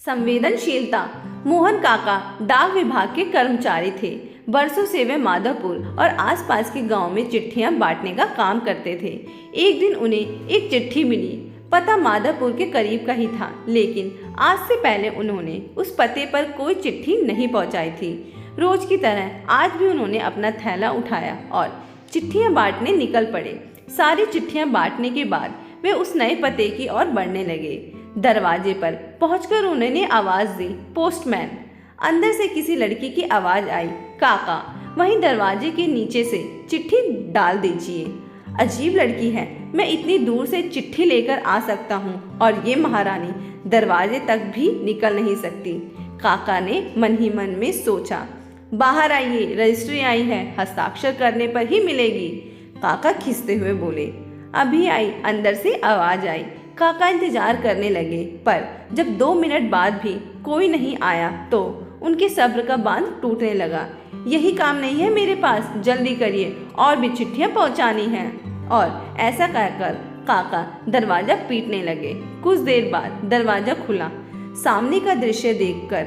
संवेदनशीलता। मोहन काका डाक विभाग के कर्मचारी थे। वर्षों से वे माधवपुर और आसपास के गांव में चिट्ठियां बांटने का काम करते थे। एक दिन उन्हें एक चिट्ठी मिली। पता माधवपुर के करीब का ही था, लेकिन आज से पहले उन्होंने उस पते पर कोई चिट्ठी नहीं पहुंचाई थी। रोज की तरह आज भी उन्होंने अपना थैला उठाया और चिट्ठियां बांटने निकल पड़े। सारी चिट्ठियां बांटने के बाद वे उस नए पते की ओर बढ़ने लगे। दरवाजे पर पहुंचकर उन्होंने आवाज दी, पोस्टमैन। अंदर से किसी लड़की की आवाज आई, काका वहीं दरवाजे के नीचे से चिट्ठी डाल दीजिए। अजीब लड़की है, मैं इतनी दूर से चिट्ठी लेकर आ सकता हूँ और ये महारानी दरवाजे तक भी निकल नहीं सकती। काका ने मन ही मन में सोचा, बाहर आइए, रजिस्ट्री आई है, हस्ताक्षर करने पर ही मिलेगी। काका खिसते हुए बोले, अभी आई। अंदर से आवाज आई। काका इंतजार करने लगे, पर जब 2 मिनट बाद भी कोई नहीं आया तो उनके सब्र का बांध टूटने लगा। यही काम नहीं है मेरे पास, जल्दी करिए, और भी चिट्ठियां पहुंचानी हैं। और ऐसा कहकर काका दरवाजा पीटने लगे। कुछ देर बाद दरवाजा खुला। सामने का दृश्य देखकर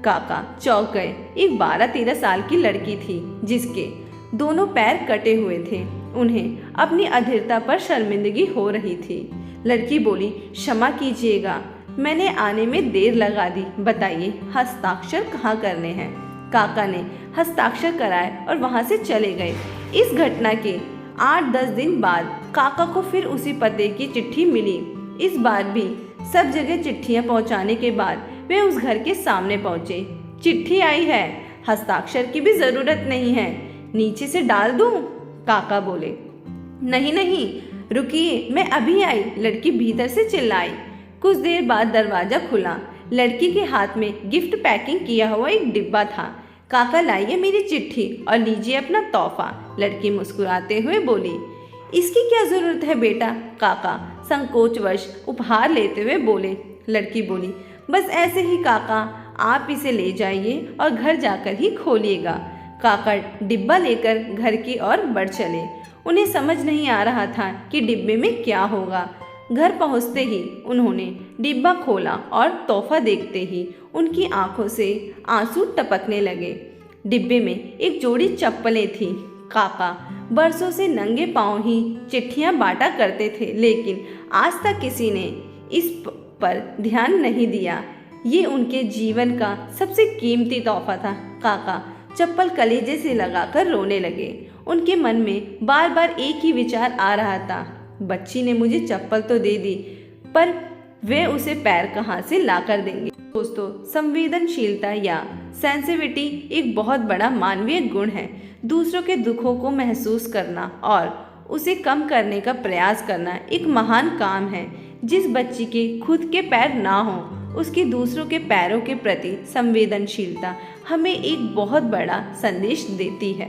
काका चौंक गए। एक 12-13 साल की लड़की थी, जिसके दोनों पैर कटे हुए थे। उन्हें अपनी अधीरता पर शर्मिंदगी हो रही थी। लड़की बोली, क्षमा कीजिएगा, मैंने आने में देर लगा दी। बताइए हस्ताक्षर कहाँ करने हैं। काका ने हस्ताक्षर कराए और वहाँ से चले गए। इस घटना के 8-10 दिन बाद काका को फिर उसी पते की चिट्ठी मिली। इस बार भी सब जगह चिट्ठियाँ पहुँचाने के बाद वे उस घर के सामने पहुँचे। चिट्ठी आई है, हस्ताक्षर की भी जरूरत नहीं है, नीचे से डाल दूं? काका बोले, नहीं नहीं, रुकिए, मैं अभी आई। लड़की भीतर से चिल्लाई। कुछ देर बाद दरवाजा खुला। लड़की के हाथ में गिफ्ट पैकिंग किया हुआ एक डिब्बा था। काका, लाइए मेरी चिट्ठी और लीजिए अपना तोहफा। लड़की मुस्कुराते हुए बोली, इसकी क्या जरूरत है बेटा? काका संकोचवश उपहार लेते हुए बोले। लड़की बोली, बस ऐसे ही काका, आप इसे ले जाइए और घर जाकर ही खोलिएगा। काका डिब्बा लेकर घर की ओर बढ़ चले। उन्हें समझ नहीं आ रहा था कि डिब्बे में क्या होगा। घर पहुंचते ही उन्होंने डिब्बा खोला और तोहफा देखते ही उनकी आंखों से आंसू टपकने लगे। डिब्बे में एक जोड़ी चप्पलें थी। काका बरसों से नंगे पांव ही चिट्ठियां बांटा करते थे, लेकिन आज तक किसी ने इस पर ध्यान नहीं दिया। ये उनके जीवन का सबसे कीमती तोहफा था। काका चप्पल कलेजे से लगाकर रोने लगे। उनके मन में बार बार एक ही विचार आ रहा था, बच्ची ने मुझे चप्पल तो दे दी, पर वे उसे पैर कहाँ से लाकर देंगे। दोस्तों, संवेदनशीलता या सेंसिटिविटी एक बहुत बड़ा मानवीय गुण है। दूसरों के दुखों को महसूस करना और उसे कम करने का प्रयास करना एक महान काम है। जिस बच्ची के खुद के पैर ना हो, उसकी दूसरों के पैरों के प्रति संवेदनशीलता हमें एक बहुत बड़ा संदेश देती है।